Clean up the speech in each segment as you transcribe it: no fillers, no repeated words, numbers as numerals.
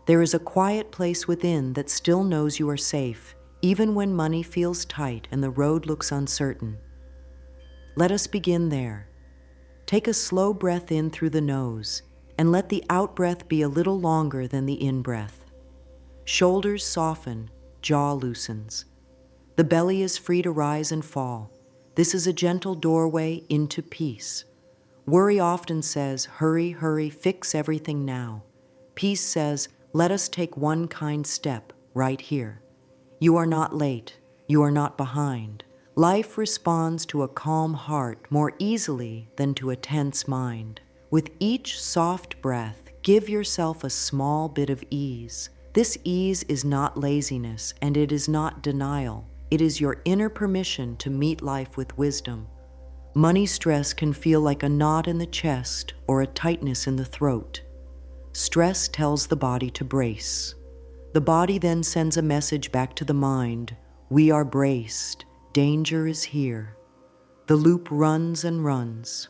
There is a quiet place within that still knows you are safe, even when money feels tight and the road looks uncertain. Let us begin there. Take a slow breath in through the nose, and let the out-breath be a little longer than the in-breath. Shoulders soften, jaw loosens. The belly is free to rise and fall. This is a gentle doorway into peace. Worry often says, hurry, hurry, fix everything now. Peace says, let us take one kind step right here. You are not late. You are not behind. Life responds to a calm heart more easily than to a tense mind. With each soft breath, give yourself a small bit of ease. This ease is not laziness, and it is not denial. It is your inner permission to meet life with wisdom. Money stress can feel like a knot in the chest or a tightness in the throat. Stress tells the body to brace. The body then sends a message back to the mind. We are braced. Danger is here. The loop runs and runs.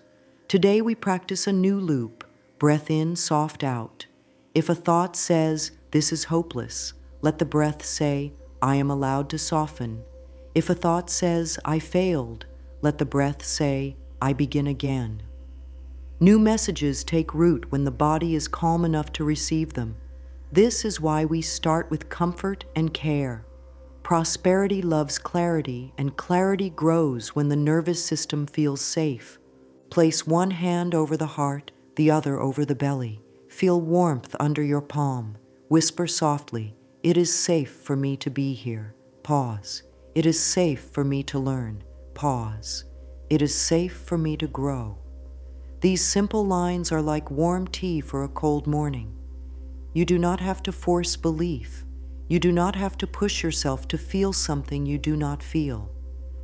Today we practice a new loop. Breath in, soft out. If a thought says, this is hopeless, let the breath say, I am allowed to soften. If a thought says, I failed, let the breath say, I begin again. New messages take root when the body is calm enough to receive them. This is why we start with comfort and care. Prosperity loves clarity, and clarity grows when the nervous system feels safe. Place one hand over the heart, the other over the belly. Feel warmth under your palm. Whisper softly, it is safe for me to be here. Pause. It is safe for me to learn. Pause. It is safe for me to grow. These simple lines are like warm tea for a cold morning. You do not have to force belief. You do not have to push yourself to feel something you do not feel.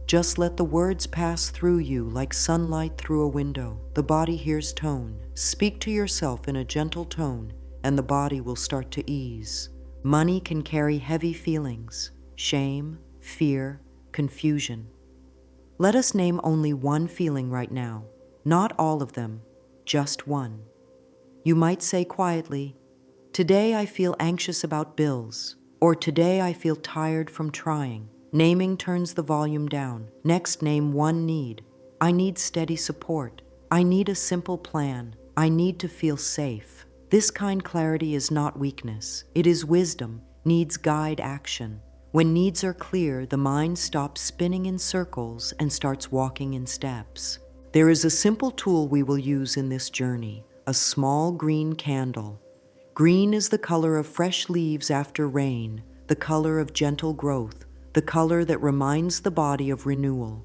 Just let the words pass through you like sunlight through a window. The body hears tone. Speak to yourself in a gentle tone, and the body will start to ease. Money can carry heavy feelings: shame, fear, confusion. Let us name only one feeling right now. Not all of them, just one. You might say quietly, today I feel anxious about bills, or today I feel tired from trying. Naming turns the volume down. Next, name one need. I need steady support. I need a simple plan. I need to feel safe. This kind clarity is not weakness. It is wisdom. Needs guide action. When needs are clear, the mind stops spinning in circles and starts walking in steps. There is a simple tool we will use in this journey, a small green candle. Green is the color of fresh leaves after rain, the color of gentle growth, the color that reminds the body of renewal.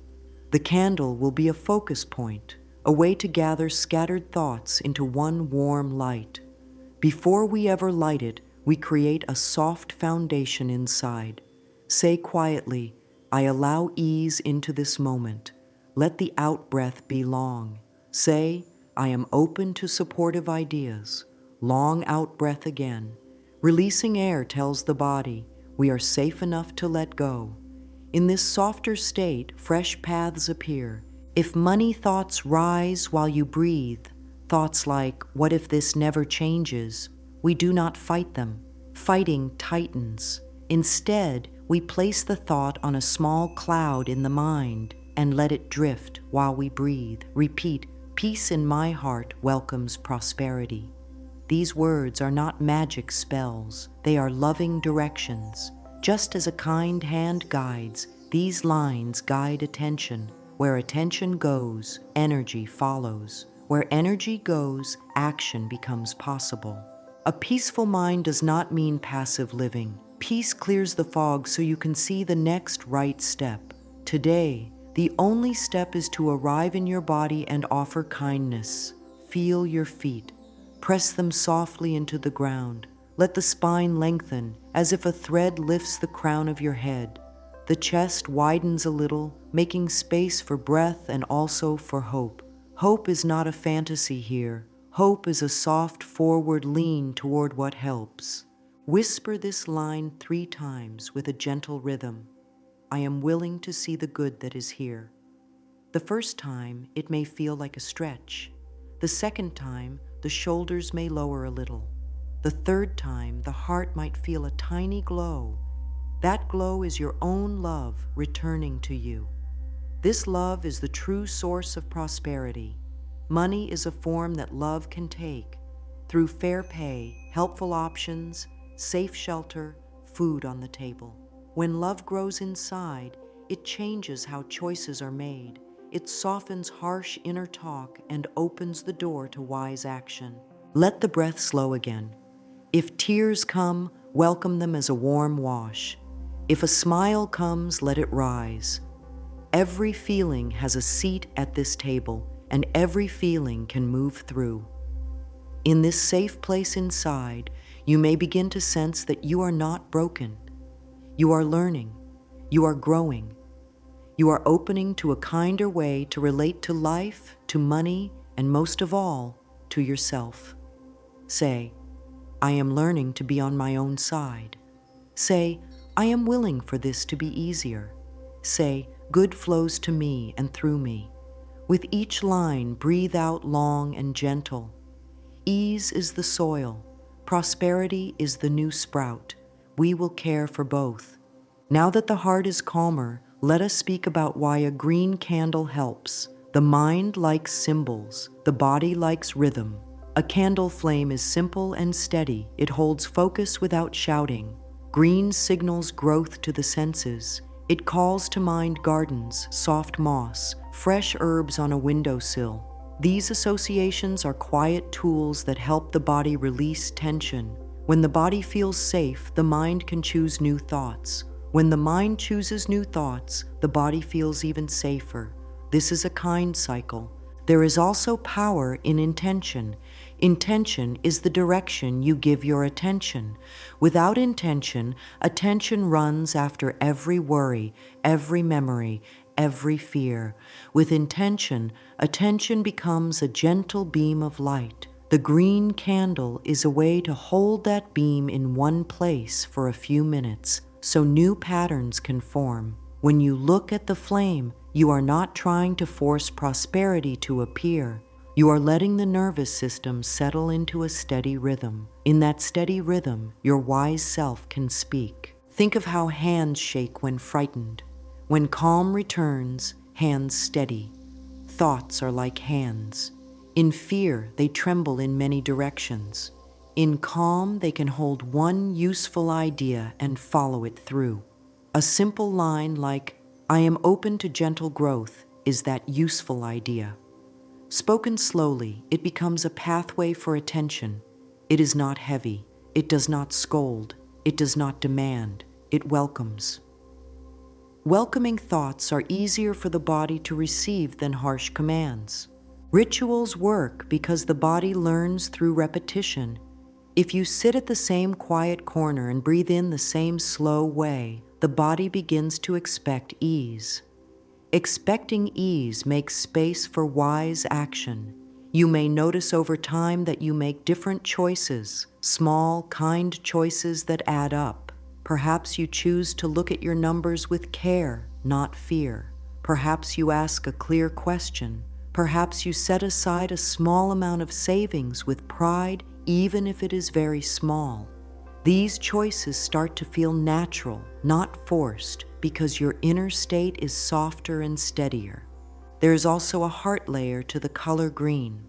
The candle will be a focus point, a way to gather scattered thoughts into one warm light. Before we ever light it, we create a soft foundation inside. Say quietly, I allow ease into this moment. Let the out-breath be long. Say, I am open to supportive ideas. Long out-breath again. Releasing air tells the body, we are safe enough to let go. In this softer state, fresh paths appear. If money thoughts rise while you breathe, thoughts like, what if this never changes? We do not fight them. Fighting tightens. Instead, we place the thought on a small cloud in the mind and let it drift while we breathe. Repeat, peace in my heart welcomes prosperity. These words are not magic spells. They are loving directions. Just as a kind hand guides, these lines guide attention. Where attention goes, energy follows. Where energy goes, action becomes possible. A peaceful mind does not mean passive living. Peace clears the fog so you can see the next right step. Today, the only step is to arrive in your body and offer kindness. Feel your feet. Press them softly into the ground. Let the spine lengthen as if a thread lifts the crown of your head. The chest widens a little, making space for breath and also for hope. Hope is not a fantasy here. Hope is a soft forward lean toward what helps. Whisper this line 3 times with a gentle rhythm. I am willing to see the good that is here. The first time, it may feel like a stretch. The second time, the shoulders may lower a little. The third time, the heart might feel a tiny glow. That glow is your own love returning to you. This love is the true source of prosperity. Money is a form that love can take through fair pay, helpful options, safe shelter, food on the table. When love grows inside, it changes how choices are made. It softens harsh inner talk and opens the door to wise action. Let the breath slow again. If tears come, welcome them as a warm wash. If a smile comes, let it rise. Every feeling has a seat at this table, and every feeling can move through. In this safe place inside, you may begin to sense that you are not broken. You are learning. You are growing. You are opening to a kinder way to relate to life, to money, and most of all, to yourself. Say, I am learning to be on my own side. Say, I am willing for this to be easier. Say, good flows to me and through me. With each line, breathe out long and gentle. Ease is the soil. Prosperity is the new sprout. We will care for both. Now that the heart is calmer, let us speak about why a green candle helps. The mind likes symbols. The body likes rhythm. A candle flame is simple and steady. It holds focus without shouting. Green signals growth to the senses. It calls to mind gardens, soft moss, fresh herbs on a windowsill. These associations are quiet tools that help the body release tension. When the body feels safe, the mind can choose new thoughts. When the mind chooses new thoughts, the body feels even safer. This is a kind cycle. There is also power in intention. Intention is the direction you give your attention. Without intention, attention runs after every worry, every memory, every fear. With intention, attention becomes a gentle beam of light. The green candle is a way to hold that beam in one place for a few minutes, so new patterns can form. When you look at the flame, you are not trying to force prosperity to appear. You are letting the nervous system settle into a steady rhythm. In that steady rhythm, your wise self can speak. Think of how hands shake when frightened. When calm returns, hands steady. Thoughts are like hands. In fear, they tremble in many directions. In calm, they can hold one useful idea and follow it through. A simple line like, I am open to gentle growth, is that useful idea. Spoken slowly, it becomes a pathway for attention. It is not heavy. It does not scold. It does not demand. It welcomes. Welcoming thoughts are easier for the body to receive than harsh commands. Rituals work because the body learns through repetition. If you sit at the same quiet corner and breathe in the same slow way, the body begins to expect ease. Expecting ease makes space for wise action. You may notice over time that you make different choices, small, kind choices that add up. Perhaps you choose to look at your numbers with care, not fear. Perhaps you ask a clear question. Perhaps you set aside a small amount of savings with pride, even if it is very small. These choices start to feel natural, not forced, because your inner state is softer and steadier. There is also a heart layer to the color green.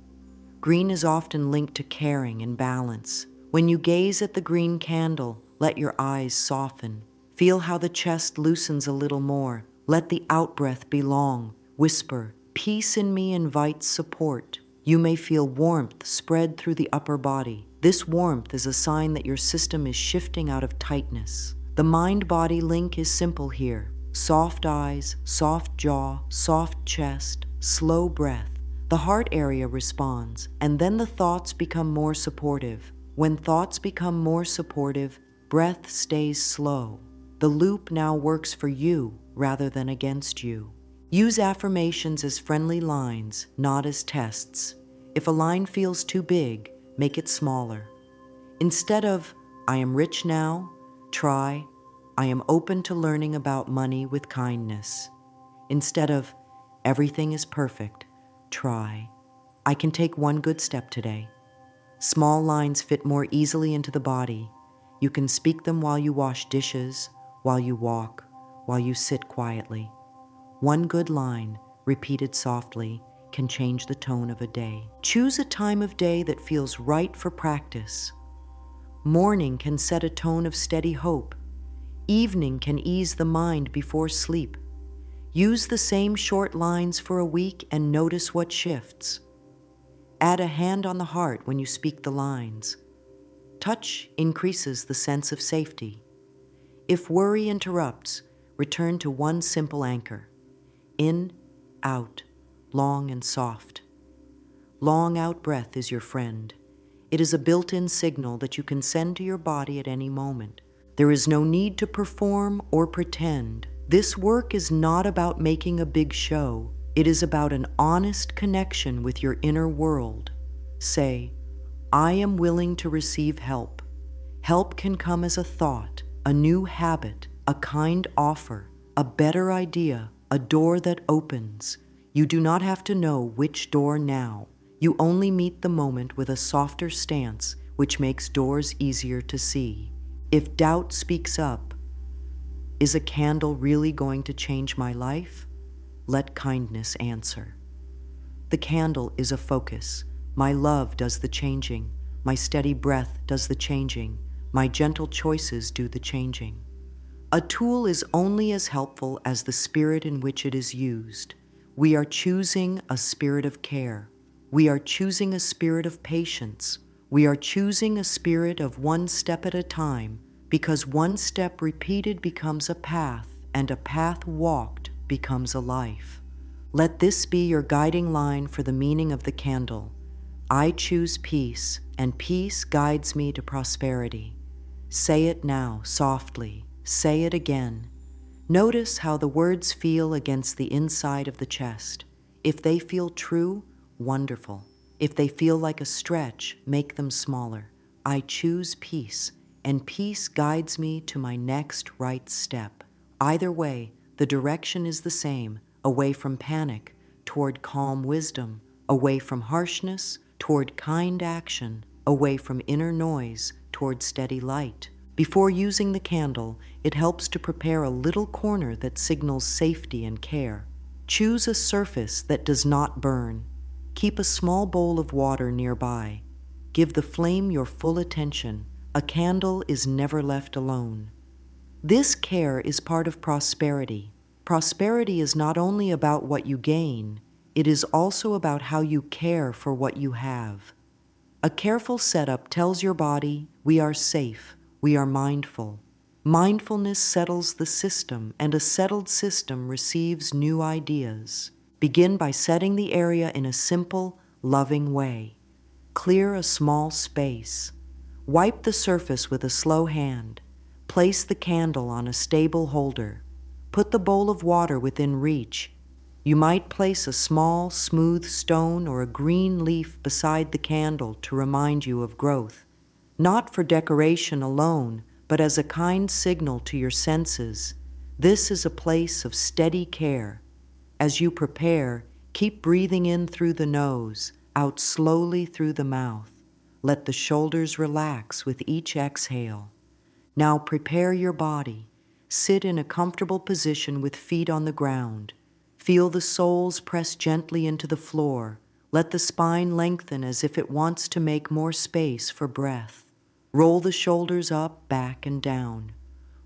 Green is often linked to caring and balance. When you gaze at the green candle, let your eyes soften. Feel how the chest loosens a little more. Let the outbreath be long. Whisper, peace in me invites support. You may feel warmth spread through the upper body. This warmth is a sign that your system is shifting out of tightness. The mind-body link is simple here. Soft eyes, soft jaw, soft chest, slow breath. The heart area responds, and then the thoughts become more supportive. When thoughts become more supportive, breath stays slow. The loop now works for you rather than against you. Use affirmations as friendly lines, not as tests. If a line feels too big, make it smaller. Instead of, I am rich now, try, I am open to learning about money with kindness. Instead of, everything is perfect, try, I can take one good step today. Small lines fit more easily into the body. You can speak them while you wash dishes, while you walk, while you sit quietly. One good line, repeated softly, can change the tone of a day. Choose a time of day that feels right for practice. Morning can set a tone of steady hope. Evening can ease the mind before sleep. Use the same short lines for a week and notice what shifts. Add a hand on the heart when you speak the lines. Touch increases the sense of safety. If worry interrupts, return to one simple anchor. In, out, long and soft. Long out breath is your friend. It is a built-in signal that you can send to your body at any moment. There is no need to perform or pretend. This work is not about making a big show. It is about an honest connection with your inner world. Say, I am willing to receive help. Help can come as a thought, a new habit, a kind offer, a better idea, a door that opens. You do not have to know which door now. You only meet the moment with a softer stance, which makes doors easier to see. If doubt speaks up, is a candle really going to change my life? Let kindness answer. The candle is a focus. My love does the changing. My steady breath does the changing. My gentle choices do the changing. A tool is only as helpful as the spirit in which it is used. We are choosing a spirit of care. We are choosing a spirit of patience. We are choosing a spirit of one step at a time, because one step repeated becomes a path, and a path walked becomes a life. Let this be your guiding line for the meaning of the candle. I choose peace, and peace guides me to prosperity. Say it now, softly. Say it again. Notice how the words feel against the inside of the chest. If they feel true, wonderful. If they feel like a stretch, make them smaller. I choose peace, and peace guides me to my next right step. Either way, the direction is the same, away from panic, toward calm wisdom, away from harshness, toward kind action, away from inner noise, toward steady light. Before using the candle, it helps to prepare a little corner that signals safety and care. Choose a surface that does not burn. Keep a small bowl of water nearby. Give the flame your full attention. A candle is never left alone. This care is part of prosperity. Prosperity is not only about what you gain, it is also about how you care for what you have. A careful setup tells your body, we are safe, we are mindful. Mindfulness settles the system, and a settled system receives new ideas. Begin by setting the area in a simple, loving way. Clear a small space. Wipe the surface with a slow hand. Place the candle on a stable holder. Put the bowl of water within reach. You might place a small, smooth stone or a green leaf beside the candle to remind you of growth. Not for decoration alone, but as a kind signal to your senses. This is a place of steady care. As you prepare, keep breathing in through the nose, out slowly through the mouth. Let the shoulders relax with each exhale. Now prepare your body. Sit in a comfortable position with feet on the ground. Feel the soles press gently into the floor. Let the spine lengthen as if it wants to make more space for breath. Roll the shoulders up, back, and down.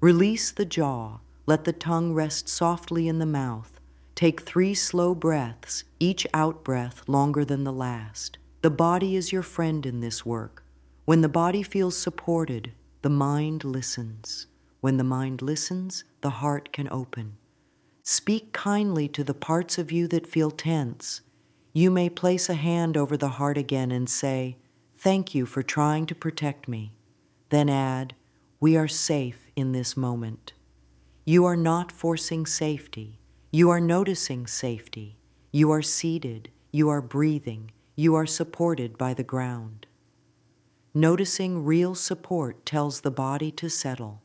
Release the jaw. Let the tongue rest softly in the mouth. Take 3 slow breaths, each out-breath longer than the last. The body is your friend in this work. When the body feels supported, the mind listens. When the mind listens, the heart can open. Speak kindly to the parts of you that feel tense. You may place a hand over the heart again and say, "Thank you for trying to protect me." Then add, "We are safe in this moment." You are not forcing safety. You are noticing safety. You are seated. You are breathing. You are supported by the ground. Noticing real support tells the body to settle.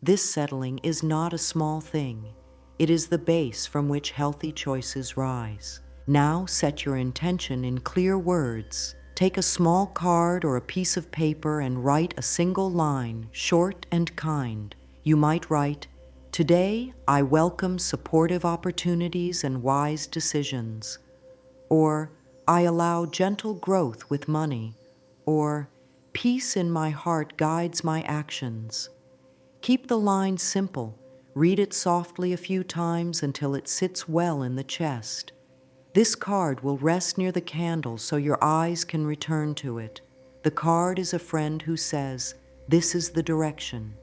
This settling is not a small thing. It is the base from which healthy choices rise. Now set your intention in clear words. Take a small card or a piece of paper and write a single line, short and kind. You might write, "Today, I welcome supportive opportunities and wise decisions." Or, "I allow gentle growth with money." Or, "Peace in my heart guides my actions." Keep the line simple. Read it softly a few times until it sits well in the chest. This card will rest near the candle so your eyes can return to it. The card is a friend who says, "This is the direction."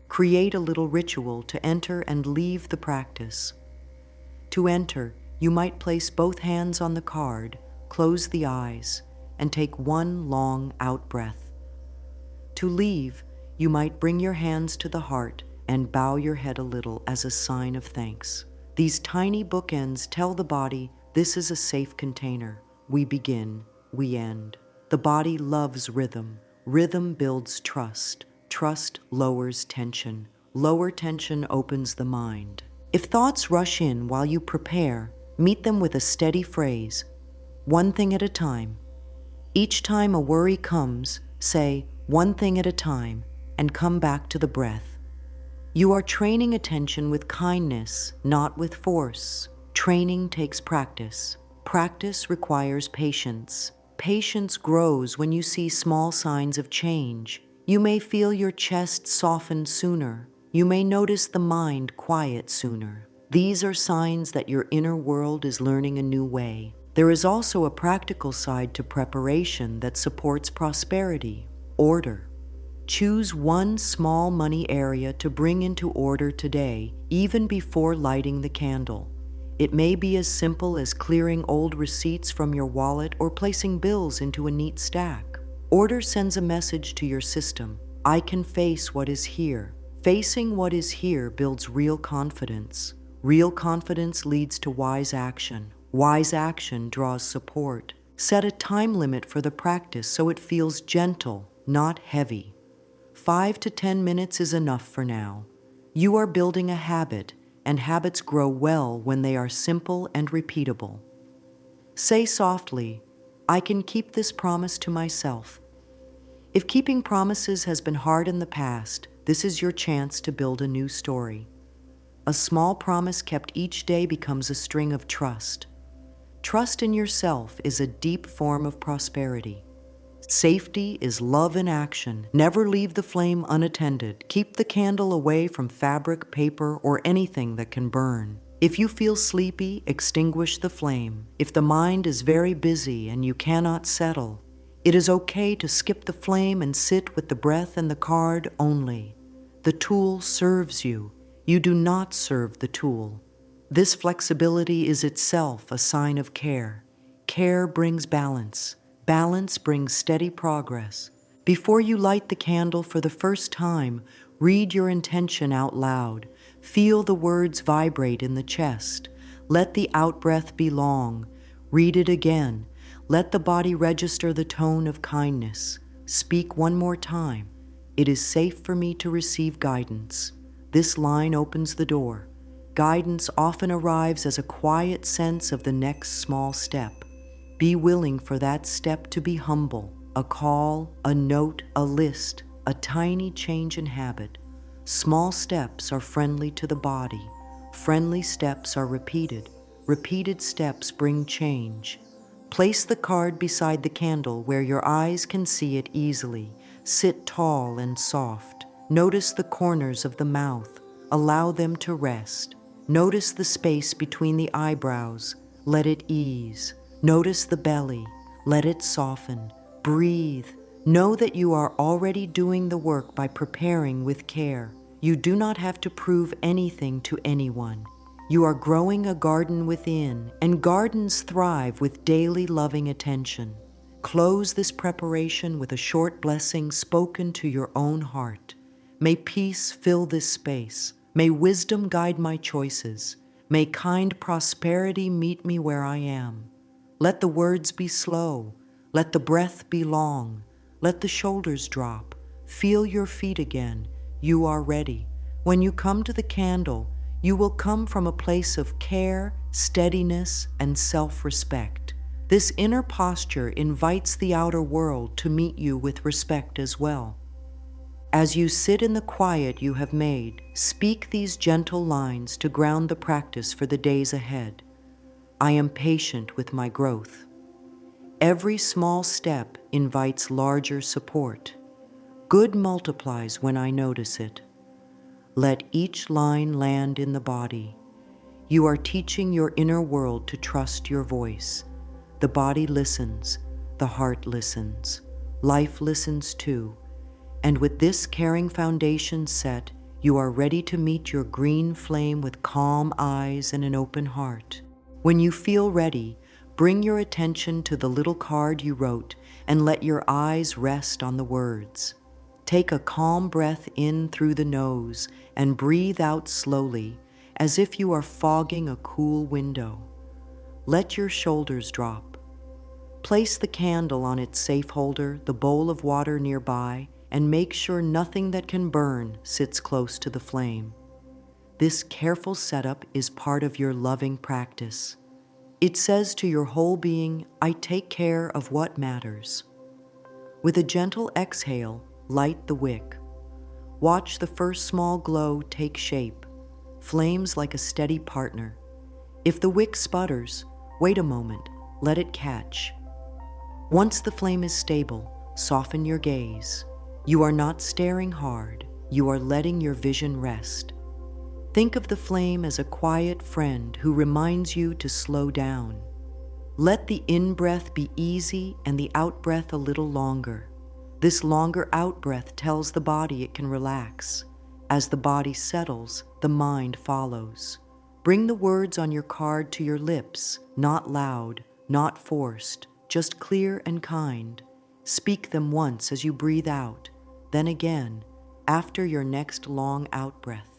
Create a little ritual to enter and leave the practice. To enter, you might place both hands on the card, close the eyes, and take one long out-breath. To leave, you might bring your hands to the heart and bow your head a little as a sign of thanks. These tiny bookends tell the body, this is a safe container. We begin, we end. The body loves rhythm. Rhythm builds trust. Trust lowers tension. Lower tension opens the mind. If thoughts rush in while you prepare, meet them with a steady phrase, one thing at a time. Each time a worry comes, say, one thing at a time, and come back to the breath. You are training attention with kindness, not with force. Training takes practice. Practice requires patience. Patience grows when you see small signs of change. You may feel your chest soften sooner. You may notice the mind quiet sooner. These are signs that your inner world is learning a new way. There is also a practical side to preparation that supports prosperity, order. Choose one small money area to bring into order today, even before lighting the candle. It may be as simple as clearing old receipts from your wallet or placing bills into a neat stack. Order sends a message to your system. I can face what is here. Facing what is here builds real confidence. Real confidence leads to wise action. Wise action draws support. Set a time limit for the practice so it feels gentle, not heavy. 5 to 10 minutes is enough for now. You are building a habit, and habits grow well when they are simple and repeatable. Say softly, I can keep this promise to myself. If keeping promises has been hard in the past, this is your chance to build a new story. A small promise kept each day becomes a string of trust. Trust in yourself is a deep form of prosperity. Safety is love in action. Never leave the flame unattended. Keep the candle away from fabric, paper, or anything that can burn. If you feel sleepy, extinguish the flame. If the mind is very busy and you cannot settle, it is okay to skip the flame and sit with the breath and the card only. The tool serves you. You do not serve the tool. This flexibility is itself a sign of care. Care brings balance. Balance brings steady progress. Before you light the candle for the first time, read your intention out loud. Feel the words vibrate in the chest. Let the out-breath be long. Read it again. Let the body register the tone of kindness. Speak one more time. It is safe for me to receive guidance. This line opens the door. Guidance often arrives as a quiet sense of the next small step. Be willing for that step to be humble, a call, a note, a list, a tiny change in habit. Small steps are friendly to the body. Friendly steps are repeated. Repeated steps bring change. Place the card beside the candle where your eyes can see it easily. Sit tall and soft. Notice the corners of the mouth. Allow them to rest. Notice the space between the eyebrows. Let it ease. Notice the belly. Let it soften. Breathe. Know that you are already doing the work by preparing with care. You do not have to prove anything to anyone. You are growing a garden within, and gardens thrive with daily loving attention. Close this preparation with a short blessing spoken to your own heart. May peace fill this space. May wisdom guide my choices. May kind prosperity meet me where I am. Let the words be slow. Let the breath be long. Let the shoulders drop. Feel your feet again. You are ready. When you come to the candle, you will come from a place of care, steadiness, and self-respect. This inner posture invites the outer world to meet you with respect as well. As you sit in the quiet you have made, speak these gentle lines to ground the practice for the days ahead. I am patient with my growth. Every small step invites larger support. Good multiplies when I notice it. Let each line land in the body. You are teaching your inner world to trust your voice. The body listens, the heart listens, life listens too. And with this caring foundation set, you are ready to meet your green flame with calm eyes and an open heart. When you feel ready, bring your attention to the little card you wrote and let your eyes rest on the words. Take a calm breath in through the nose and breathe out slowly, as if you are fogging a cool window. Let your shoulders drop. Place the candle on its safe holder, the bowl of water nearby, and make sure nothing that can burn sits close to the flame. This careful setup is part of your loving practice. It says to your whole being, I take care of what matters. With a gentle exhale, light the wick. Watch the first small glow take shape. Flames like a steady partner. If the wick sputters, wait a moment, let it catch. Once the flame is stable, soften your gaze. You are not staring hard, you are letting your vision rest. Think of the flame as a quiet friend who reminds you to slow down. Let the in-breath be easy and the out-breath a little longer. This longer out-breath tells the body it can relax. As the body settles, the mind follows. Bring the words on your card to your lips, not loud, not forced, just clear and kind. Speak them once as you breathe out, then again, after your next long out-breath.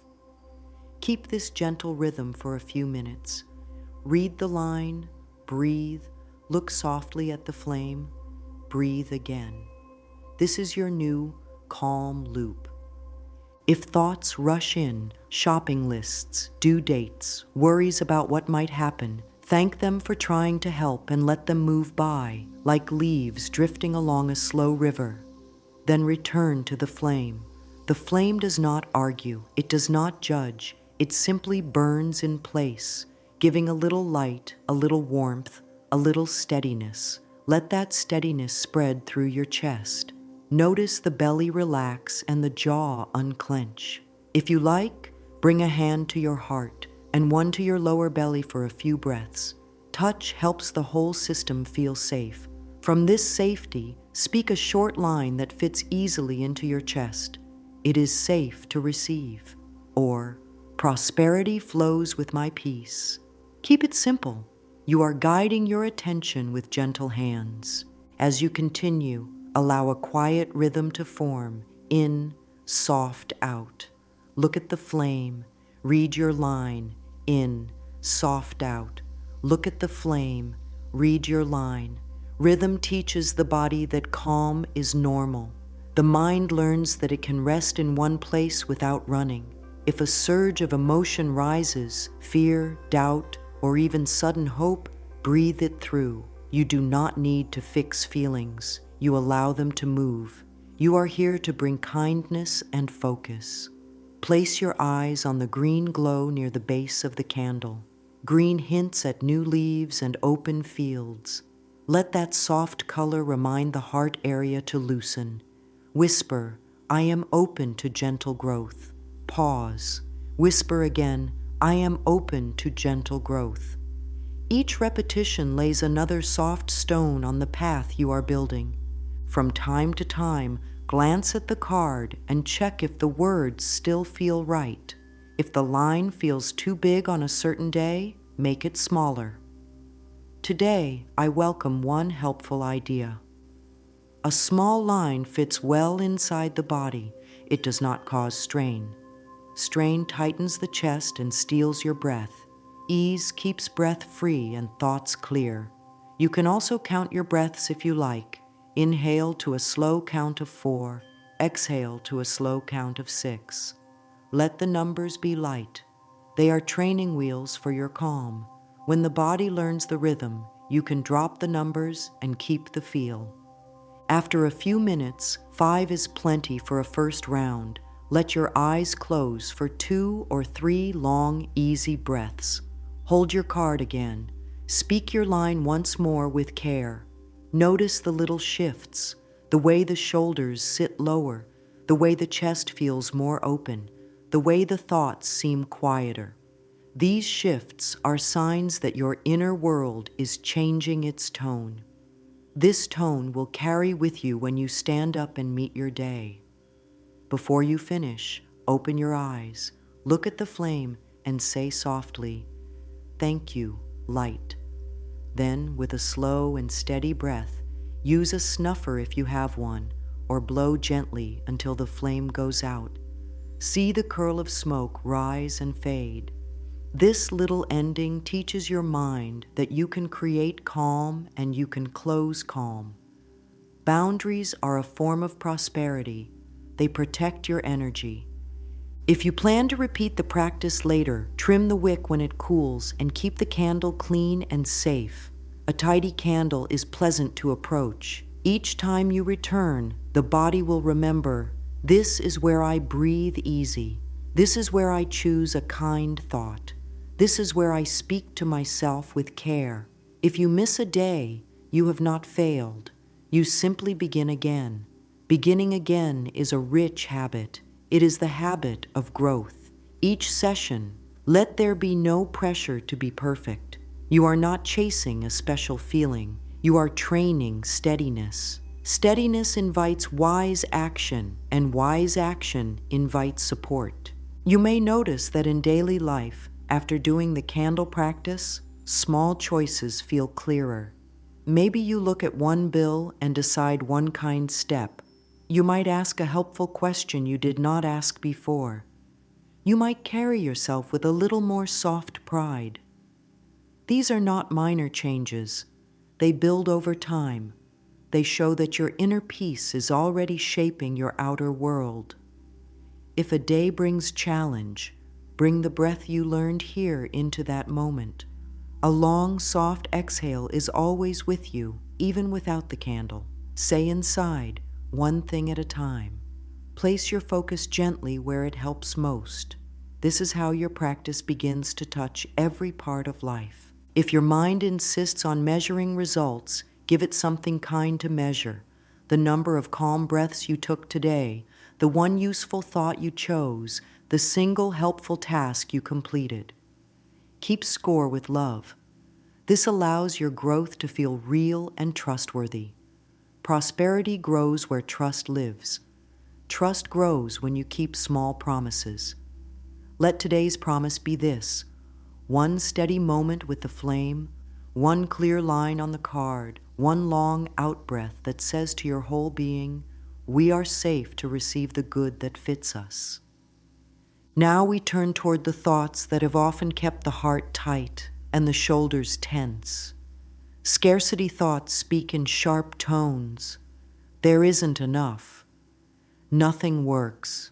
Keep this gentle rhythm for a few minutes. Read the line, breathe, look softly at the flame, breathe again. This is your new, calm loop. If thoughts rush in, shopping lists, due dates, worries about what might happen, thank them for trying to help and let them move by, like leaves drifting along a slow river. Then return to the flame. The flame does not argue, it does not judge, it simply burns in place, giving a little light, a little warmth, a little steadiness. Let that steadiness spread through your chest. Notice the belly relax and the jaw unclench. If you like, bring a hand to your heart and one to your lower belly for a few breaths. Touch helps the whole system feel safe. From this safety, speak a short line that fits easily into your chest. It is safe to receive. Or, prosperity flows with my peace. Keep it simple. You are guiding your attention with gentle hands. As you continue, allow a quiet rhythm to form, in, soft, out. Look at the flame, read your line, in, soft, out. Look at the flame, read your line. Rhythm teaches the body that calm is normal. The mind learns that it can rest in one place without running. If a surge of emotion rises, fear, doubt, or even sudden hope, breathe it through. You do not need to fix feelings. You allow them to move. You are here to bring kindness and focus. Place your eyes on the green glow near the base of the candle. Green hints at new leaves and open fields. Let that soft color remind the heart area to loosen. Whisper, I am open to gentle growth. Pause. Whisper again, I am open to gentle growth. Each repetition lays another soft stone on the path you are building. From time to time, glance at the card and check if the words still feel right. If the line feels too big on a certain day, make it smaller. Today, I welcome one helpful idea. A small line fits well inside the body. It does not cause strain. Strain tightens the chest and steals your breath. Ease keeps breath free and thoughts clear. You can also count your breaths if you like. Inhale to a slow count of 4. Exhale to a slow count of 6. Let the numbers be light. They are training wheels for your calm. When the body learns the rhythm, you can drop the numbers and keep the feel. After a few minutes, 5 is plenty for a first round. Let your eyes close for 2 or 3 long, easy breaths. Hold your card again. Speak your line once more with care. Notice the little shifts, the way the shoulders sit lower, the way the chest feels more open, the way the thoughts seem quieter. These shifts are signs that your inner world is changing its tone. This tone will carry with you when you stand up and meet your day. Before you finish, open your eyes, look at the flame, and say softly, "Thank you, light." Then, with a slow and steady breath, use a snuffer if you have one, or blow gently until the flame goes out. See the curl of smoke rise and fade. This little ending teaches your mind that you can create calm and you can close calm. Boundaries are a form of prosperity. They protect your energy. If you plan to repeat the practice later, trim the wick when it cools and keep the candle clean and safe. A tidy candle is pleasant to approach. Each time you return, the body will remember, this is where I breathe easy. This is where I choose a kind thought. This is where I speak to myself with care. If you miss a day, you have not failed. You simply begin again. Beginning again is a rich habit. It is the habit of growth. Each session, let there be no pressure to be perfect. You are not chasing a special feeling. You are training steadiness. Steadiness invites wise action, and wise action invites support. You may notice that in daily life, after doing the candle practice, small choices feel clearer. Maybe you look at one bill and decide one kind step. You might ask a helpful question you did not ask before. You might carry yourself with a little more soft pride. These are not minor changes. They build over time. They show that your inner peace is already shaping your outer world. If a day brings challenge, bring the breath you learned here into that moment. A long, soft exhale is always with you, even without the candle. Say inside, one thing at a time. Place your focus gently where it helps most. This is how your practice begins to touch every part of life. If your mind insists on measuring results, give it something kind to measure. The number of calm breaths you took today, the one useful thought you chose, the single helpful task you completed. Keep score with love. This allows your growth to feel real and trustworthy. Prosperity grows where trust lives. Trust grows when you keep small promises. Let today's promise be this: one steady moment with the flame, one clear line on the card, one long out-breath that says to your whole being, we are safe to receive the good that fits us. Now we turn toward the thoughts that have often kept the heart tight and the shoulders tense. Scarcity thoughts speak in sharp tones. There isn't enough. Nothing works.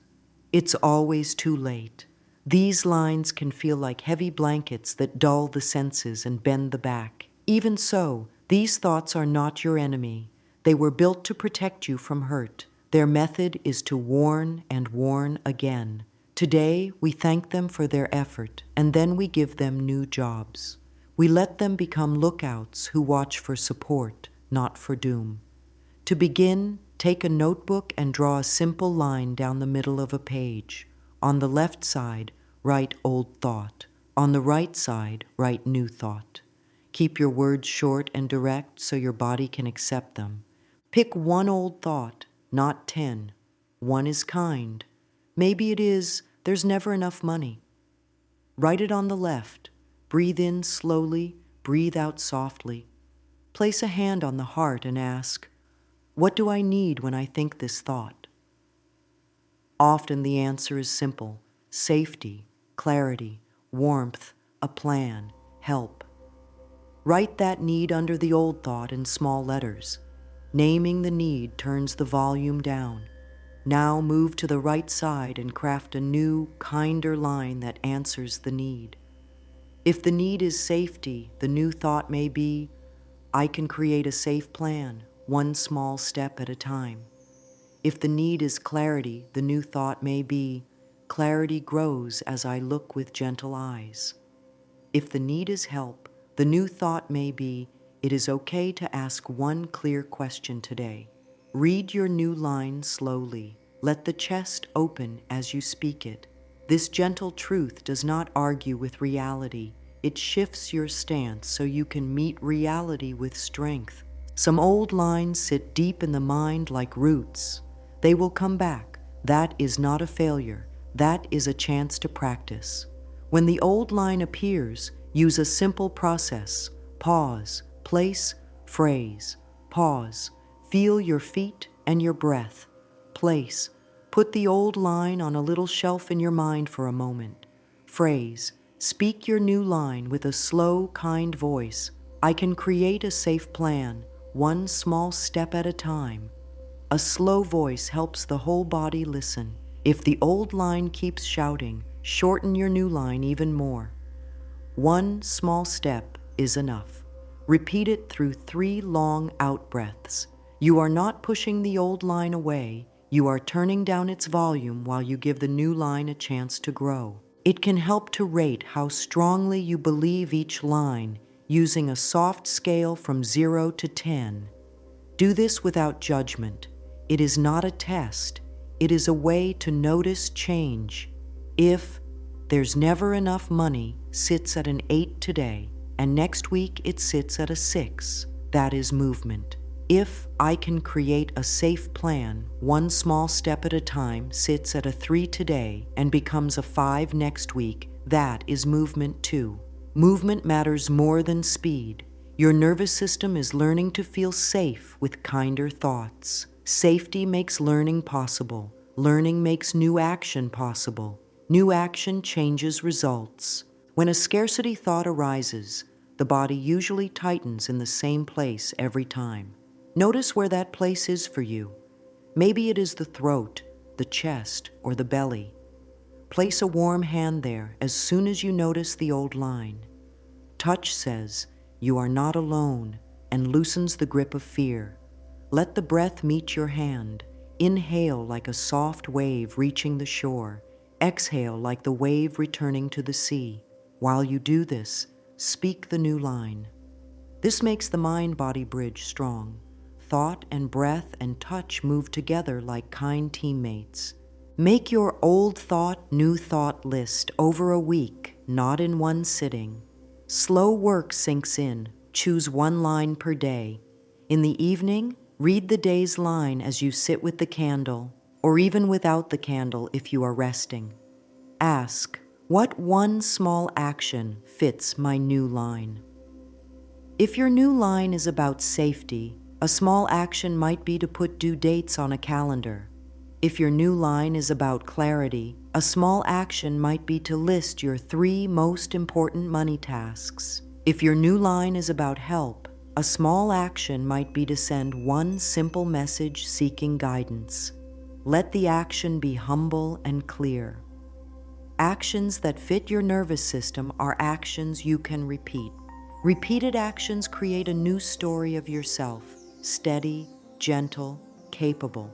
It's always too late. These lines can feel like heavy blankets that dull the senses and bend the back. Even so, these thoughts are not your enemy. They were built to protect you from hurt. Their method is to warn and warn again. Today, we thank them for their effort, and then we give them new jobs. We let them become lookouts who watch for support, not for doom. To begin, take a notebook and draw a simple line down the middle of a page. On the left side, write old thought. On the right side, write new thought. Keep your words short and direct so your body can accept them. Pick one old thought, not 10. One is kind. Maybe it is, there's never enough money. Write it on the left. Breathe in slowly, breathe out softly. Place a hand on the heart and ask, what do I need when I think this thought? Often the answer is simple: safety, clarity, warmth, a plan, help. Write that need under the old thought in small letters. Naming the need turns the volume down. Now move to the right side and craft a new, kinder line that answers the need. If the need is safety, the new thought may be, I can create a safe plan, one small step at a time. If the need is clarity, the new thought may be, clarity grows as I look with gentle eyes. If the need is help, the new thought may be, it is okay to ask one clear question today. Read your new line slowly. Let the chest open as you speak it. This gentle truth does not argue with reality. It shifts your stance so you can meet reality with strength. Some old lines sit deep in the mind like roots. They will come back. That is not a failure. That is a chance to practice. When the old line appears, use a simple process. Pause, place, phrase. Pause. Feel your feet and your breath. Place. Put the old line on a little shelf in your mind for a moment. Phrase. Speak your new line with a slow, kind voice. I can create a safe plan, one small step at a time. A slow voice helps the whole body listen. If the old line keeps shouting, shorten your new line even more. One small step is enough. Repeat it through 3 long out-breaths. You are not pushing the old line away. You are turning down its volume while you give the new line a chance to grow. It can help to rate how strongly you believe each line using a soft scale from 0 to 10. Do this without judgment. It is not a test. It is a way to notice change. If there's never enough money sits at an 8 today, and next week it sits at a 6, that is movement. If I can create a safe plan, one small step at a time sits at a 3 today and becomes a 5 next week, that is movement too. Movement matters more than speed. Your nervous system is learning to feel safe with kinder thoughts. Safety makes learning possible. Learning makes new action possible. New action changes results. When a scarcity thought arises, the body usually tightens in the same place every time. Notice where that place is for you. Maybe it is the throat, the chest, or the belly. Place a warm hand there as soon as you notice the old line. Touch says, "You are not alone," and loosens the grip of fear. Let the breath meet your hand. Inhale like a soft wave reaching the shore. Exhale like the wave returning to the sea. While you do this, speak the new line. This makes the mind-body bridge strong. Thought and breath and touch move together like kind teammates. Make your old thought, new thought list over a week, not in one sitting. Slow work sinks in. Choose one line per day. In the evening, read the day's line as you sit with the candle, or even without the candle if you are resting. Ask, what one small action fits my new line? If your new line is about safety, a small action might be to put due dates on a calendar. If your new line is about clarity, a small action might be to list your 3 most important money tasks. If your new line is about help, a small action might be to send one simple message seeking guidance. Let the action be humble and clear. Actions that fit your nervous system are actions you can repeat. Repeated actions create a new story of yourself, steady, gentle, capable.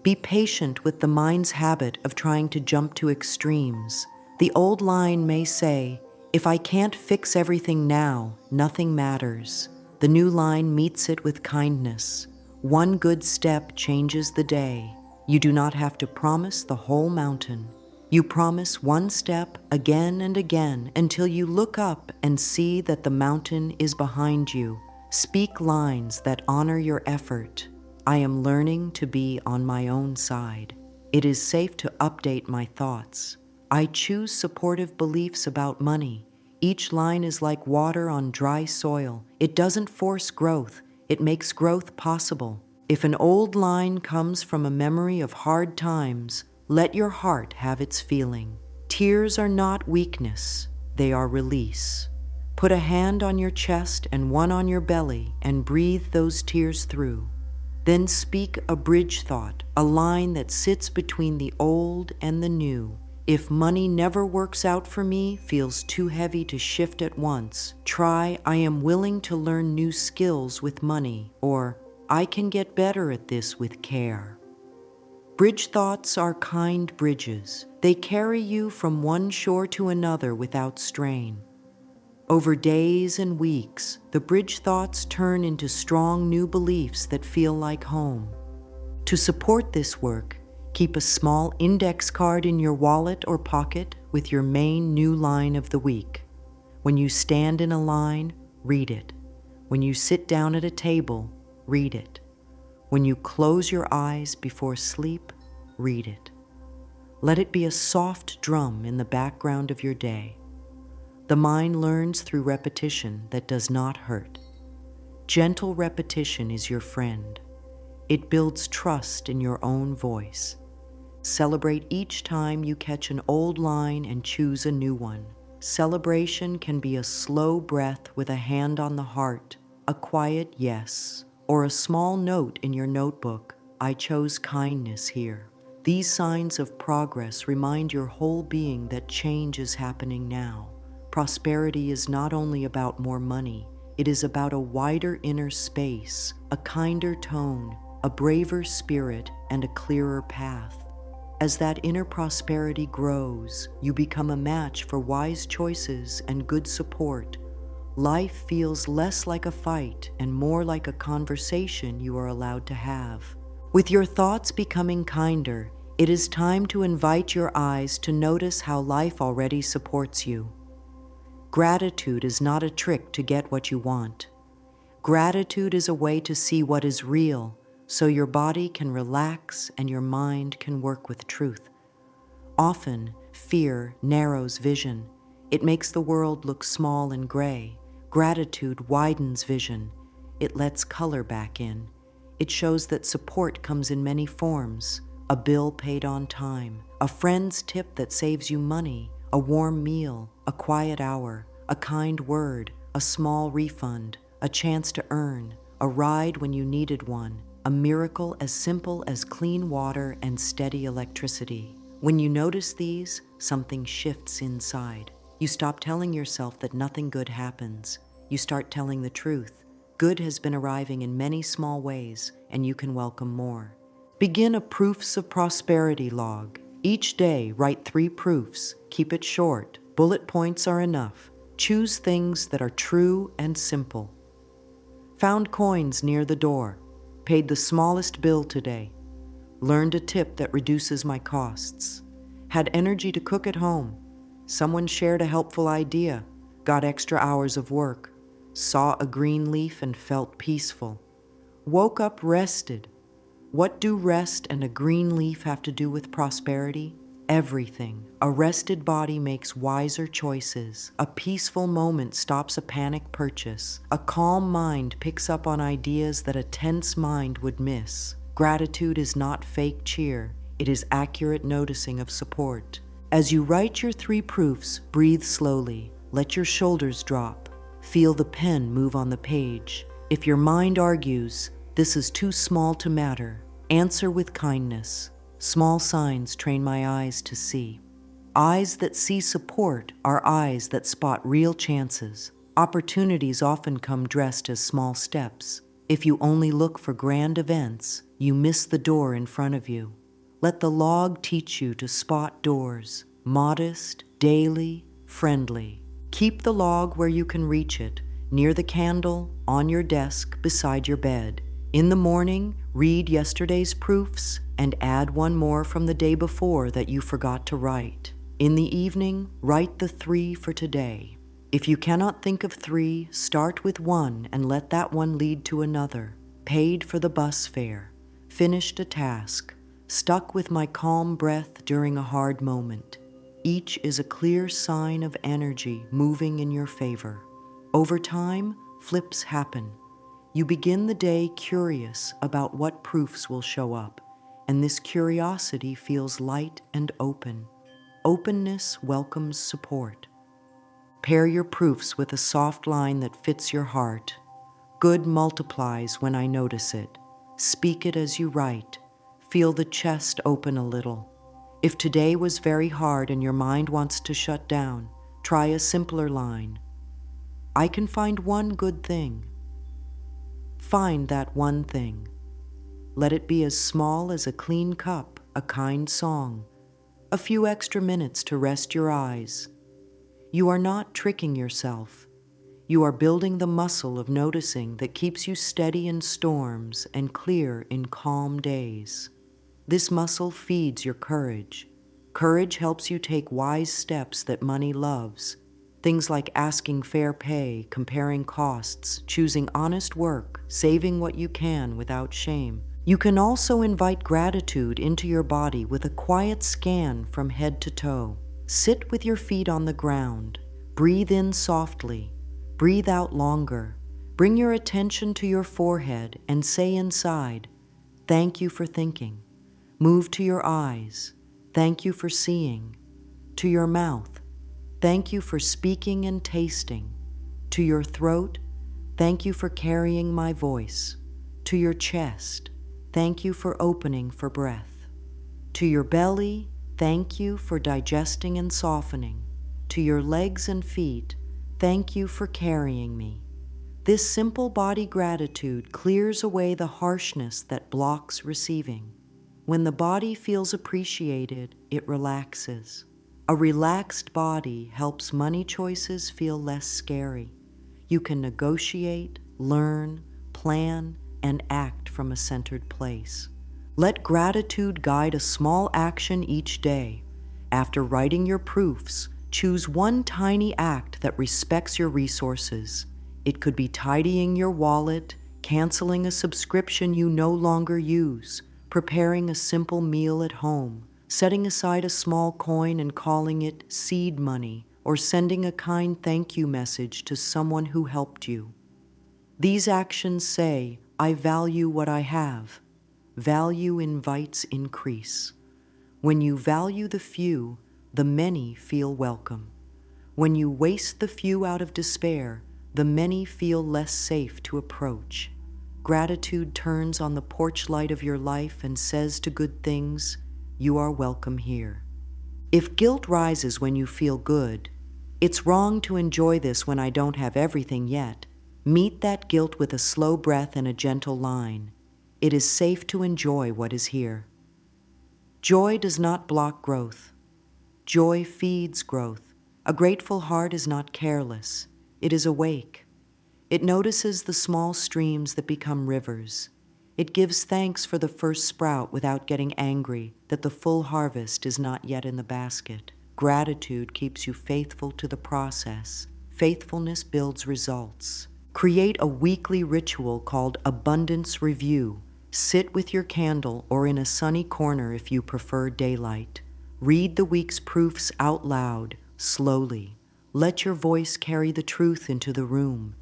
Be patient with the mind's habit of trying to jump to extremes. The old line may say, "If I can't fix everything now, nothing matters." The new line meets it with kindness. One good step changes the day. You do not have to promise the whole mountain. You promise one step again and again until you look up and see that the mountain is behind you. Speak lines that honor your effort. I am learning to be on my own side. It is safe to update my thoughts. I choose supportive beliefs about money. Each line is like water on dry soil. It doesn't force growth. It makes growth possible. If an old line comes from a memory of hard times, let your heart have its feeling. Tears are not weakness. They are release. Put a hand on your chest and one on your belly and breathe those tears through. Then speak a bridge thought, a line that sits between the old and the new. If money never works out for me, feels too heavy to shift at once, try I am willing to learn new skills with money, or I can get better at this with care. Bridge thoughts are kind bridges. They carry you from one shore to another without strain. Over days and weeks, the bridge thoughts turn into strong new beliefs that feel like home. To support this work, keep a small index card in your wallet or pocket with your main new line of the week. When you stand in a line, read it. When you sit down at a table, read it. When you close your eyes before sleep, read it. Let it be a soft drum in the background of your day. The mind learns through repetition that does not hurt. Gentle repetition is your friend. It builds trust in your own voice. Celebrate each time you catch an old line and choose a new one. Celebration can be a slow breath with a hand on the heart, a quiet yes, or a small note in your notebook, I chose kindness here. These signs of progress remind your whole being that change is happening now. Prosperity is not only about more money, it is about a wider inner space, a kinder tone, a braver spirit, and a clearer path. As that inner prosperity grows, you become a match for wise choices and good support. Life feels less like a fight and more like a conversation you are allowed to have. With your thoughts becoming kinder, it is time to invite your eyes to notice how life already supports you. Gratitude is not a trick to get what you want. Gratitude is a way to see what is real, so your body can relax and your mind can work with truth. Often, fear narrows vision. It makes the world look small and gray. Gratitude widens vision. It lets color back in. It shows that support comes in many forms: a bill paid on time, a friend's tip that saves you money, a warm meal, a quiet hour, a kind word, a small refund, a chance to earn, a ride when you needed one, a miracle as simple as clean water and steady electricity. When you notice these, something shifts inside. You stop telling yourself that nothing good happens. You start telling the truth. Good has been arriving in many small ways, and you can welcome more. Begin a Proofs of Prosperity log. Each day, write 3 proofs. Keep it short. Bullet points are enough. Choose things that are true and simple. Found coins near the door. Paid the smallest bill today. Learned a tip that reduces my costs. Had energy to cook at home. Someone shared a helpful idea. Got extra hours of work. Saw a green leaf and felt peaceful. Woke up rested. What do rest and a green leaf have to do with prosperity? Everything. A rested body makes wiser choices. A peaceful moment stops a panic purchase. A calm mind picks up on ideas that a tense mind would miss. Gratitude is not fake cheer. It is accurate noticing of support. As you write your 3 proofs, breathe slowly. Let your shoulders drop. Feel the pen move on the page. If your mind argues, this is too small to matter, answer with kindness. Small signs train my eyes to see. Eyes that see support are eyes that spot real chances. Opportunities often come dressed as small steps. If you only look for grand events, you miss the door in front of you. Let the log teach you to spot doors, modest, daily, friendly. Keep the log where you can reach it, near the candle, on your desk, beside your bed. In the morning, read yesterday's proofs and add 1 more from the day before that you forgot to write. In the evening, write the 3 for today. If you cannot think of 3, start with 1 and let that one lead to another. Paid for the bus fare. Finished a task. Stuck with my calm breath during a hard moment. Each is a clear sign of energy moving in your favor. Over time, flips happen. You begin the day curious about what proofs will show up, and this curiosity feels light and open. Openness welcomes support. Pair your proofs with a soft line that fits your heart. Good multiplies when I notice it. Speak it as you write. Feel the chest open a little. If today was very hard and your mind wants to shut down, try a simpler line. I can find one good thing. Find that one thing. Let it be as small as a clean cup, a kind song, a few extra minutes to rest your eyes. You are not tricking yourself. You are building the muscle of noticing that keeps you steady in storms and clear in calm days. This muscle feeds your courage. Courage helps you take wise steps that money loves. Things like asking fair pay, comparing costs, choosing honest work, saving what you can without shame. You can also invite gratitude into your body with a quiet scan from head to toe. Sit with your feet on the ground. Breathe in softly. Breathe out longer. Bring your attention to your forehead and say inside, "Thank you for thinking." Move to your eyes. Thank you for seeing. To your mouth. Thank you for speaking and tasting. To your throat. Thank you for carrying my voice. To your chest. Thank you for opening for breath. To your belly. Thank you for digesting and softening. To your legs and feet. Thank you for carrying me. This simple body gratitude clears away the harshness that blocks receiving. When the body feels appreciated, it relaxes. A relaxed body helps money choices feel less scary. You can negotiate, learn, plan, and act from a centered place. Let gratitude guide a small action each day. After writing your proofs, choose one tiny act that respects your resources. It could be tidying your wallet, canceling a subscription you no longer use, preparing a simple meal at home, setting aside a small coin and calling it seed money, or sending a kind thank you message to someone who helped you. These actions say, "I value what I have." Value invites increase. When you value the few, the many feel welcome. When you waste the few out of despair, the many feel less safe to approach. Gratitude turns on the porch light of your life and says to good things, "You are welcome here." If guilt rises when you feel good, "It's wrong to enjoy this when I don't have everything yet," meet that guilt with a slow breath and a gentle line. It is safe to enjoy what is here. Joy does not block growth. Joy feeds growth. A grateful heart is not careless. It is awake. It notices the small streams that become rivers. It gives thanks for the first sprout without getting angry that the full harvest is not yet in the basket. Gratitude keeps you faithful to the process. Faithfulness builds results. Create a weekly ritual called Abundance Review. Sit with your candle or in a sunny corner if you prefer daylight. Read the week's proofs out loud, slowly. Let your voice carry the truth into the room.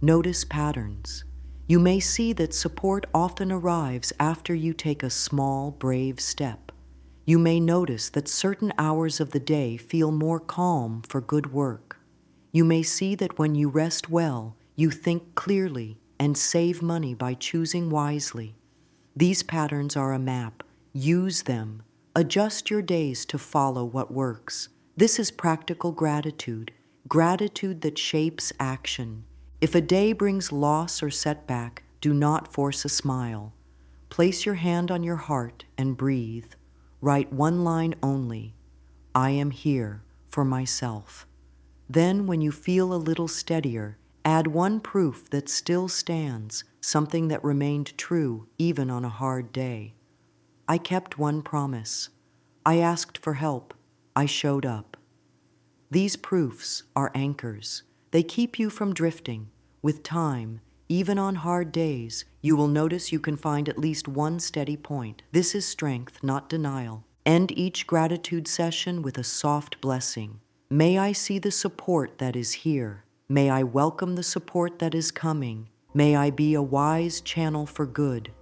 Notice patterns. You may see that support often arrives after you take a small, brave step. You may notice that certain hours of the day feel more calm for good work. You may see that when you rest well, you think clearly and save money by choosing wisely. These patterns are a map. Use them. Adjust your days to follow what works. This is practical gratitude, gratitude that shapes action. If a day brings loss or setback, do not force a smile. Place your hand on your heart and breathe. Write one line only, "I am here for myself." Then, when you feel a little steadier, add one proof that still stands, something that remained true even on a hard day. I kept one promise. I asked for help. I showed up. These proofs are anchors. They keep you from drifting. With time, even on hard days, you will notice you can find at least one steady point. This is strength, not denial. End each gratitude session with a soft blessing. May I see the support that is here. May I welcome the support that is coming. May I be a wise channel for good.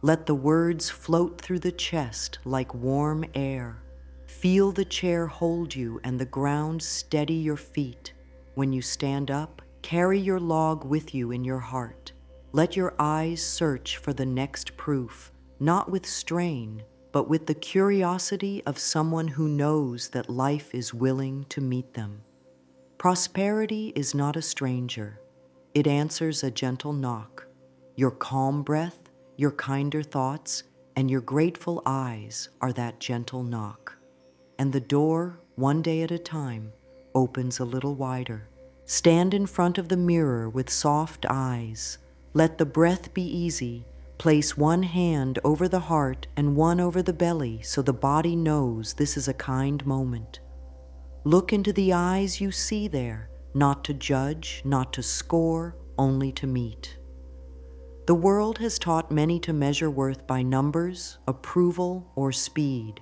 Let the words float through the chest like warm air. Feel the chair hold you and the ground steady your feet. When you stand up, carry your log with you in your heart. Let your eyes search for the next proof, not with strain, but with the curiosity of someone who knows that life is willing to meet them. Prosperity is not a stranger. It answers a gentle knock. Your calm breath, your kinder thoughts, and your grateful eyes are that gentle knock. And the door, one day at a time, opens a little wider. Stand in front of the mirror with soft eyes. Let the breath be easy. Place one hand over the heart and one over the belly so the body knows this is a kind moment. Look into the eyes you see there, not to judge, not to score, only to meet. The world has taught many to measure worth by numbers, approval, or speed.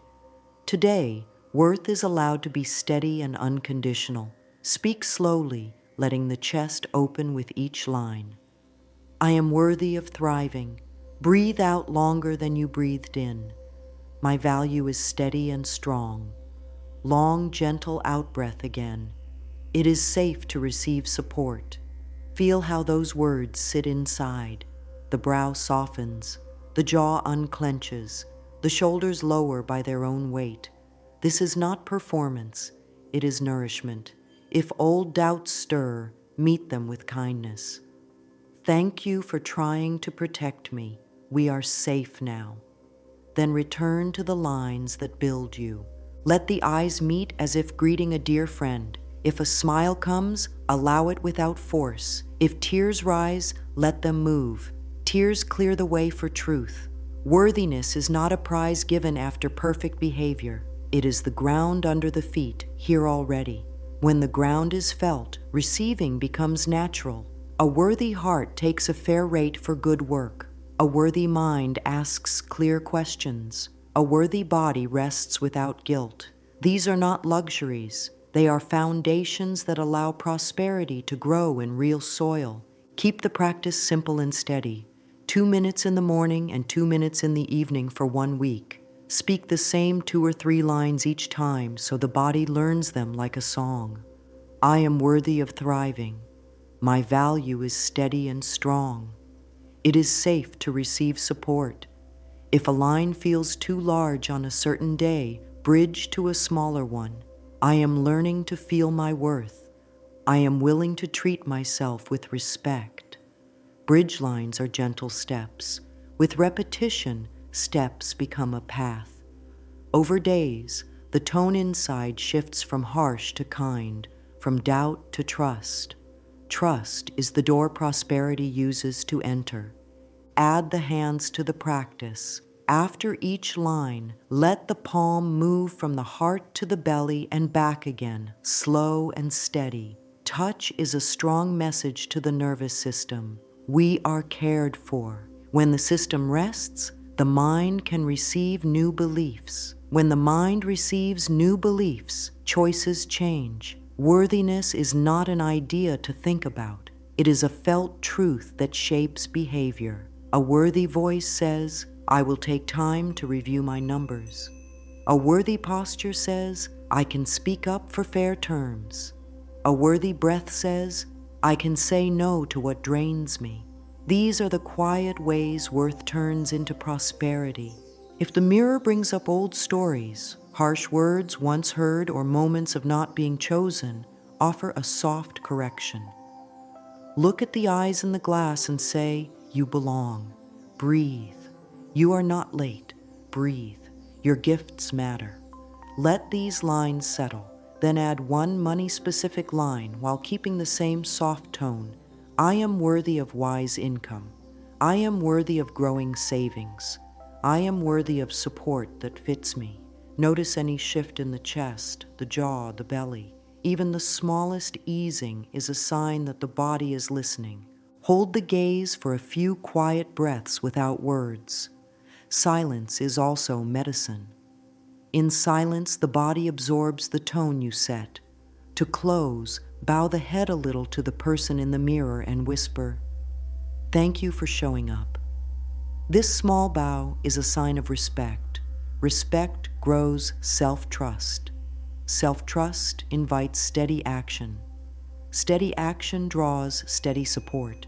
Today, worth is allowed to be steady and unconditional. Speak slowly, letting the chest open with each line. I am worthy of thriving. Breathe out longer than you breathed in. My value is steady and strong. Long, gentle out-breath again. It is safe to receive support. Feel how those words sit inside. The brow softens, the jaw unclenches, the shoulders lower by their own weight. This is not performance, it is nourishment. If old doubts stir, meet them with kindness. Thank you for trying to protect me. We are safe now. Then return to the lines that build you. Let the eyes meet as if greeting a dear friend. If a smile comes, allow it without force. If tears rise, let them move. Tears clear the way for truth. Worthiness is not a prize given after perfect behavior. It is the ground under the feet, here already. When the ground is felt, receiving becomes natural. A worthy heart takes a fair rate for good work. A worthy mind asks clear questions. A worthy body rests without guilt. These are not luxuries. They are foundations that allow prosperity to grow in real soil. Keep the practice simple and steady. 2 minutes in the morning and 2 minutes in the evening for 1 week. Speak the same 2 or 3 lines each time so the body learns them like a song. I am worthy of thriving. My value is steady and strong. It is safe to receive support. If a line feels too large on a certain day, bridge to a smaller one. I am learning to feel my worth. I am willing to treat myself with respect. Bridge lines are gentle steps. With repetition, steps become a path. Over days, the tone inside shifts from harsh to kind, from doubt to trust. Trust is the door prosperity uses to enter. Add the hands to the practice. After each line, let the palm move from the heart to the belly and back again, slow and steady. Touch is a strong message to the nervous system. We are cared for. When the system rests, the mind can receive new beliefs. When the mind receives new beliefs, choices change. Worthiness is not an idea to think about. It is a felt truth that shapes behavior. A worthy voice says, I will take time to review my numbers. A worthy posture says, I can speak up for fair terms. A worthy breath says, I can say no to what drains me. These are the quiet ways worth turns into prosperity. If the mirror brings up old stories, harsh words once heard, or moments of not being chosen, offer a soft correction. Look at the eyes in the glass and say, you belong. Breathe. You are not late. Breathe. Your gifts matter. Let these lines settle. Then add one money-specific line while keeping the same soft tone. I am worthy of wise income. I am worthy of growing savings. I am worthy of support that fits me. Notice any shift in the chest, the jaw, the belly. Even the smallest easing is a sign that the body is listening. Hold the gaze for a few quiet breaths without words. Silence is also medicine. In silence, the body absorbs the tone you set. To close, bow the head a little to the person in the mirror and whisper, thank you for showing up. This small bow is a sign of respect. Respect grows self-trust. Self-trust invites steady action. Steady action draws steady support.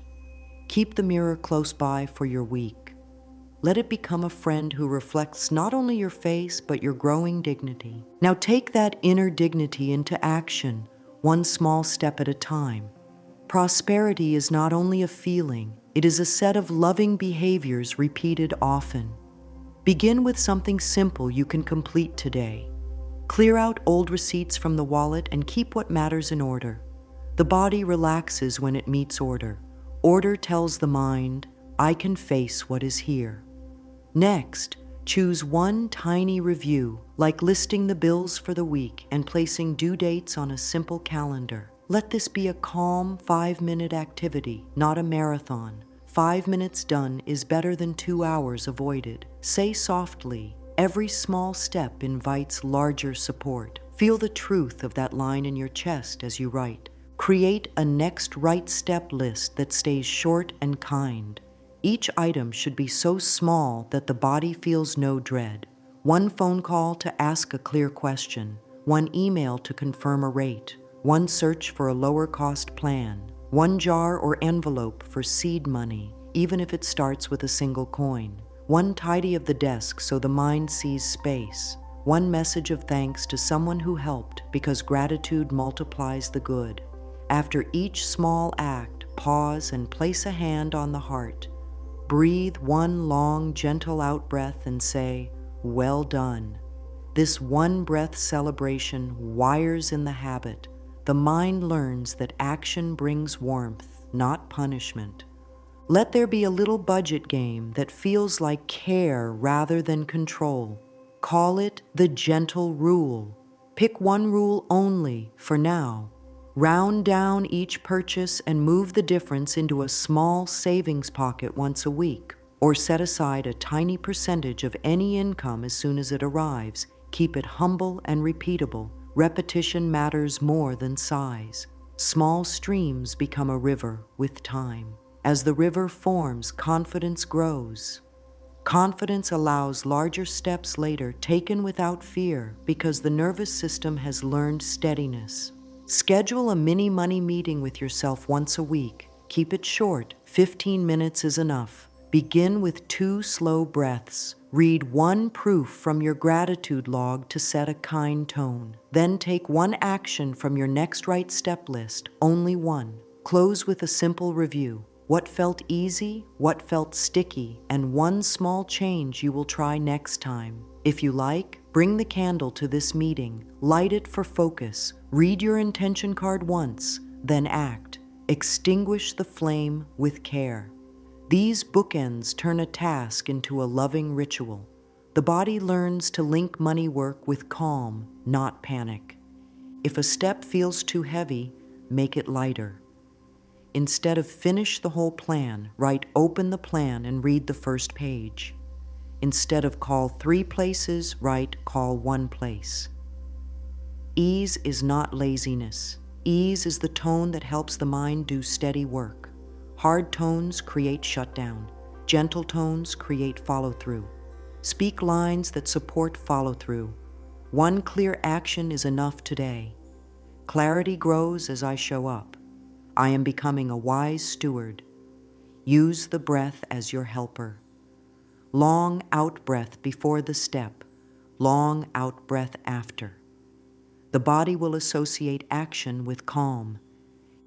Keep the mirror close by for your week. Let it become a friend who reflects not only your face, but your growing dignity. Now take that inner dignity into action, one small step at a time. Prosperity is not only a feeling, it is a set of loving behaviors repeated often. Begin with something simple you can complete today. Clear out old receipts from the wallet and keep what matters in order. The body relaxes when it meets order. Order tells the mind, I can face what is here. Next, choose one tiny review, like listing the bills for the week and placing due dates on a simple calendar. Let this be a calm 5-minute activity, not a marathon. 5 minutes done is better than 2 hours avoided. Say softly, every small step invites larger support. Feel the truth of that line in your chest as you write. Create a next right step list that stays short and kind. Each item should be so small that the body feels no dread. One phone call to ask a clear question, one email to confirm a rate, one search for a lower cost plan, one jar or envelope for seed money, even if it starts with a single coin, one tidy of the desk so the mind sees space, one message of thanks to someone who helped because gratitude multiplies the good. After each small act, pause and place a hand on the heart. Breathe one long, gentle out-breath and say, well done. This one-breath celebration wires in the habit. The mind learns that action brings warmth, not punishment. Let there be a little budget game that feels like care rather than control. Call it the gentle rule. Pick one rule only for now. Round down each purchase and move the difference into a small savings pocket once a week, or set aside a tiny percentage of any income as soon as it arrives. Keep it humble and repeatable. Repetition matters more than size. Small streams become a river with time. As the river forms, confidence grows. Confidence allows larger steps later, taken without fear, because the nervous system has learned steadiness. Schedule a mini money meeting with yourself once a week. Keep it short, 15 minutes is enough. Begin with 2 slow breaths. Read one proof from your gratitude log to set a kind tone. Then take one action from your next right step list, only one. Close with a simple review. What felt easy, what felt sticky, and one small change you will try next time. If you like, bring the candle to this meeting, light it for focus, read your intention card once, then act. Extinguish the flame with care. These bookends turn a task into a loving ritual. The body learns to link money work with calm, not panic. If a step feels too heavy, make it lighter. Instead of finish the whole plan, write open the plan and read the first page. Instead of call 3 places, write call 1 place. Ease is not laziness. Ease is the tone that helps the mind do steady work. Hard tones create shutdown. Gentle tones create follow-through. Speak lines that support follow-through. One clear action is enough today. Clarity grows as I show up. I am becoming a wise steward. Use the breath as your helper. Long out-breath before the step, long out-breath after. The body will associate action with calm.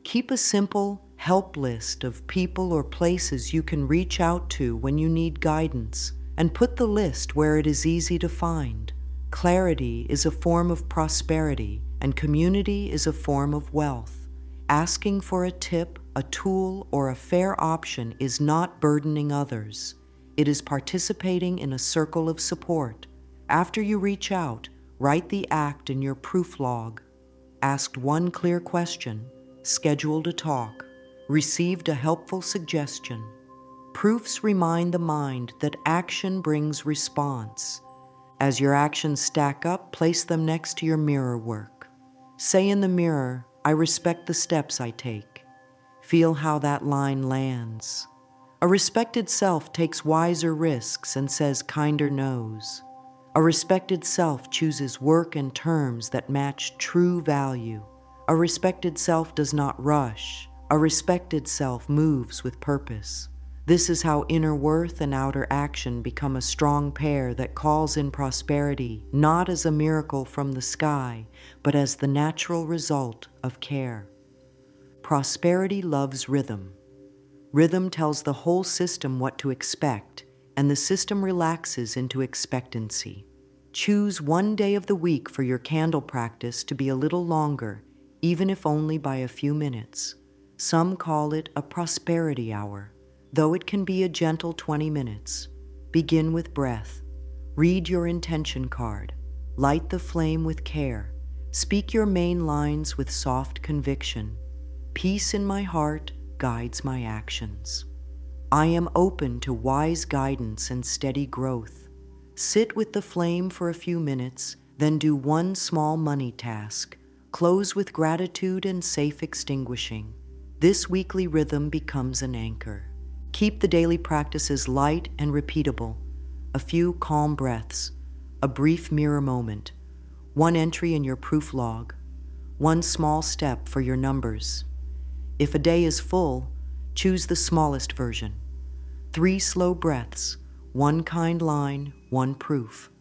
Keep a simple help list of people or places you can reach out to when you need guidance, and put the list where it is easy to find. Clarity is a form of prosperity, and community is a form of wealth. Asking for a tip, a tool, or a fair option is not burdening others. It is participating in a circle of support. After you reach out, write the act in your proof log. Asked one clear question, scheduled a talk, received a helpful suggestion. Proofs remind the mind that action brings response. As your actions stack up, place them next to your mirror work. Say in the mirror, I respect the steps I take. Feel how that line lands. A respected self takes wiser risks and says kinder no's. A respected self chooses work and terms that match true value. A respected self does not rush. A respected self moves with purpose. This is how inner worth and outer action become a strong pair that calls in prosperity, not as a miracle from the sky, but as the natural result of care. Prosperity loves rhythm. Rhythm tells the whole system what to expect, and the system relaxes into expectancy. Choose one day of the week for your candle practice to be a little longer, even if only by a few minutes. Some call it a prosperity hour, though it can be a gentle 20 minutes. Begin with breath. Read your intention card. Light the flame with care. Speak your main lines with soft conviction. Peace in my heart guides my actions. I am open to wise guidance and steady growth. Sit with the flame for a few minutes, then do one small money task. Close with gratitude and safe extinguishing. This weekly rhythm becomes an anchor. Keep the daily practices light and repeatable. A few calm breaths, a brief mirror moment, one entry in your proof log, one small step for your numbers. If a day is full, choose the smallest version. 3 slow breaths, one kind line, one proof.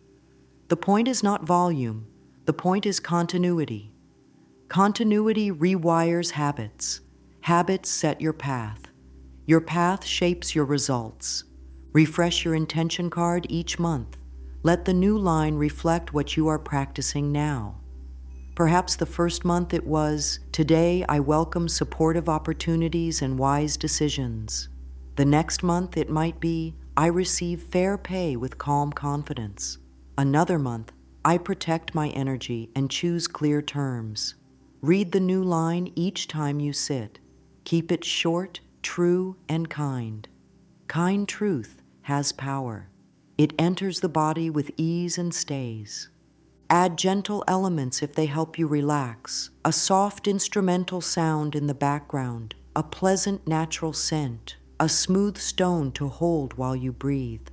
The point is not volume, the point is continuity. Continuity rewires habits. Habits set your path. Your path shapes your results. Refresh your intention card each month. Let the new line reflect what you are practicing now. Perhaps the first month it was, "Today I welcome supportive opportunities and wise decisions." The next month it might be, "I receive fair pay with calm confidence." Another month, "I protect my energy and choose clear terms." Read the new line each time you sit. Keep it short, true, and kind. Kind truth has power. It enters the body with ease and stays. Add gentle elements if they help you relax. A soft instrumental sound in the background, a pleasant natural scent, a smooth stone to hold while you breathe.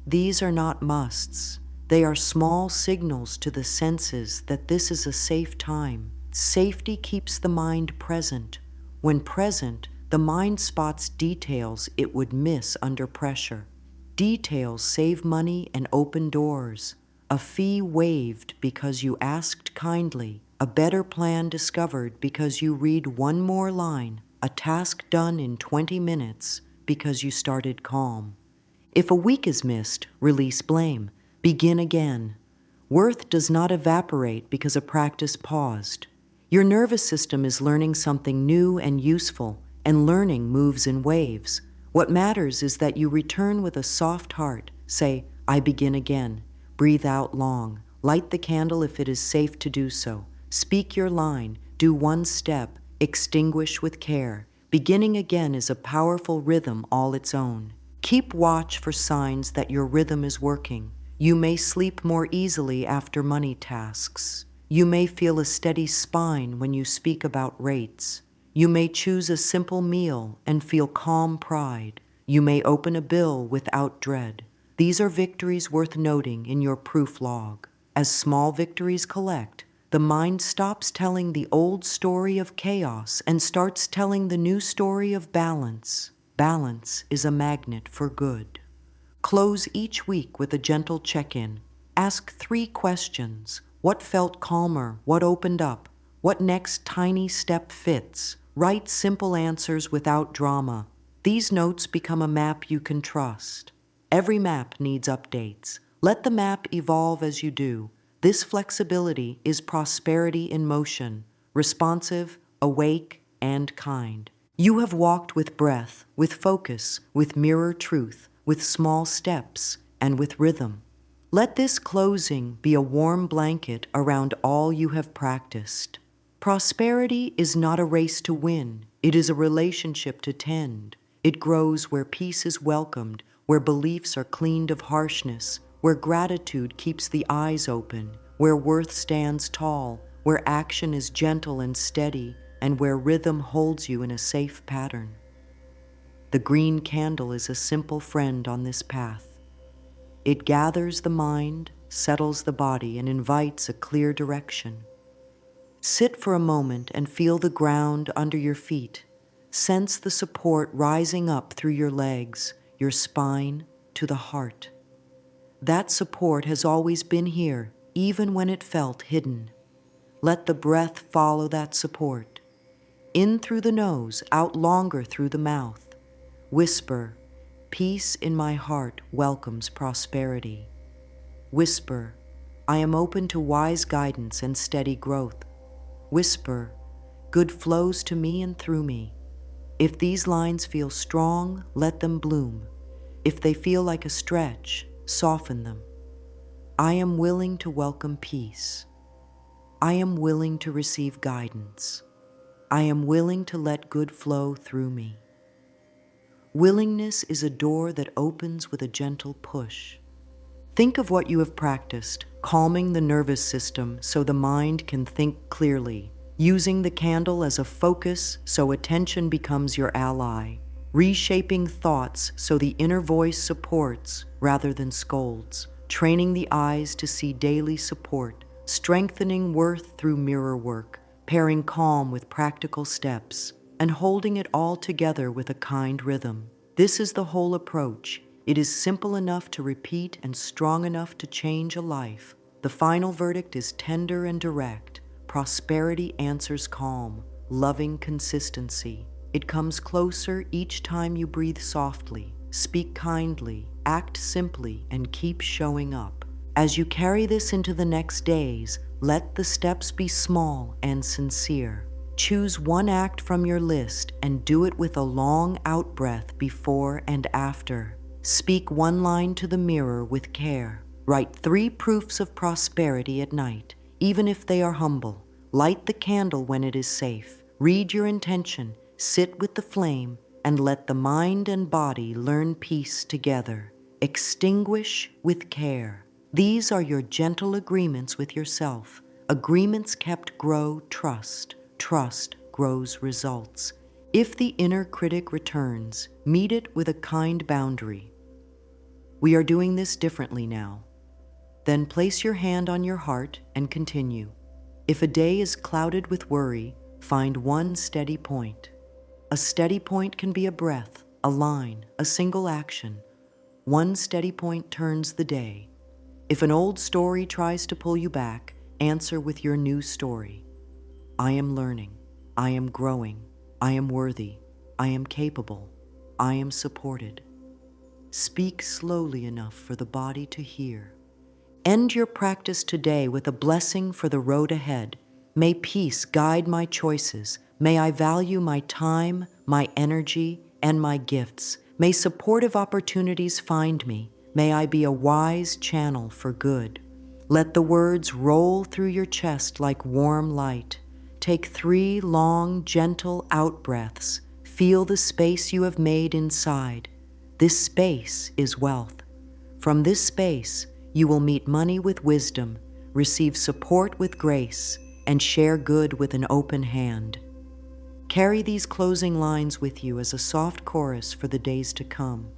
These are not musts. They are small signals to the senses that this is a safe time. Safety keeps the mind present. When present, the mind spots details it would miss under pressure. Details save money and open doors. A fee waived because you asked kindly. A better plan discovered because you read one more line. A task done in 20 minutes because you started calm. If a week is missed, release blame. Begin again. Worth does not evaporate because a practice paused. Your nervous system is learning something new and useful, and learning moves in waves. What matters is that you return with a soft heart. Say, "I begin again." Breathe out long. Light the candle if it is safe to do so. Speak your line. Do one step. Extinguish with care. Beginning again is a powerful rhythm all its own. Keep watch for signs that your rhythm is working. You may sleep more easily after money tasks. You may feel a steady spine when you speak about rates. You may choose a simple meal and feel calm pride. You may open a bill without dread. These are victories worth noting in your proof log. As small victories collect, the mind stops telling the old story of chaos and starts telling the new story of balance. Balance is a magnet for good. Close each week with a gentle check-in. Ask 3 questions. What felt calmer? What opened up? What next tiny step fits? Write simple answers without drama. These notes become a map you can trust. Every map needs updates. Let the map evolve as you do. This flexibility is prosperity in motion, responsive, awake, and kind. You have walked with breath, with focus, with mirror truth, with small steps, and with rhythm. Let this closing be a warm blanket around all you have practiced. Prosperity is not a race to win. It is a relationship to tend. It grows where peace is welcomed, where beliefs are cleaned of harshness, where gratitude keeps the eyes open, where worth stands tall, where action is gentle and steady, and where rhythm holds you in a safe pattern. The green candle is a simple friend on this path. It gathers the mind, settles the body, and invites a clear direction. Sit for a moment and feel the ground under your feet. Sense the support rising up through your legs, your spine, to the heart. That support has always been here, even when it felt hidden. Let the breath follow that support. In through the nose, out longer through the mouth. Whisper, peace in my heart welcomes prosperity. Whisper, I am open to wise guidance and steady growth. Whisper, good flows to me and through me. If these lines feel strong, let them bloom. If they feel like a stretch, soften them. I am willing to welcome peace. I am willing to receive guidance. I am willing to let good flow through me. Willingness is a door that opens with a gentle push. Think of what you have practiced, calming the nervous system so the mind can think clearly, using the candle as a focus so attention becomes your ally, reshaping thoughts so the inner voice supports rather than scolds, training the eyes to see daily support, strengthening worth through mirror work, pairing calm with practical steps, and holding it all together with a kind rhythm. This is the whole approach. It is simple enough to repeat and strong enough to change a life. The final verdict is tender and direct. Prosperity answers calm, loving consistency. It comes closer each time you breathe softly, speak kindly, act simply, and keep showing up. As you carry this into the next days, let the steps be small and sincere. Choose one act from your list and do it with a long out-breath before and after. Speak one line to the mirror with care. Write 3 proofs of prosperity at night, even if they are humble. Light the candle when it is safe. Read your intention, sit with the flame, and let the mind and body learn peace together. Extinguish with care. These are your gentle agreements with yourself. Agreements kept grow trust. Trust grows results. If the inner critic returns, meet it with a kind boundary. We are doing this differently now. Then place your hand on your heart and continue. If a day is clouded with worry, find one steady point. A steady point can be a breath, a line, a single action. One steady point turns the day. If an old story tries to pull you back, answer with your new story. I am learning. I am growing. I am worthy. I am capable. I am supported. Speak slowly enough for the body to hear. End your practice today with a blessing for the road ahead. May peace guide my choices. May I value my time, my energy, and my gifts. May supportive opportunities find me. May I be a wise channel for good. Let the words roll through your chest like warm light. Take 3 long, gentle out-breaths. Feel the space you have made inside. This space is wealth. From this space, you will meet money with wisdom, receive support with grace, and share good with an open hand. Carry these closing lines with you as a soft chorus for the days to come.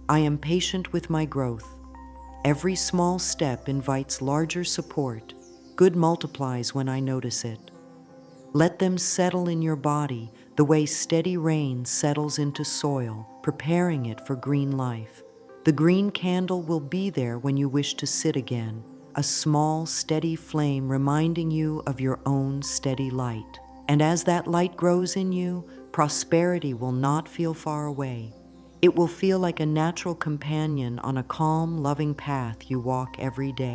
I am patient with my growth. Every small step invites larger support. Good multiplies when I notice it. Let them settle in your body the way steady rain settles into soil, preparing it for green life. The green candle will be there when you wish to sit again, a small, steady flame reminding you of your own steady light. And as that light grows in you, prosperity will not feel far away. It will feel like a natural companion on a calm, loving path you walk every day.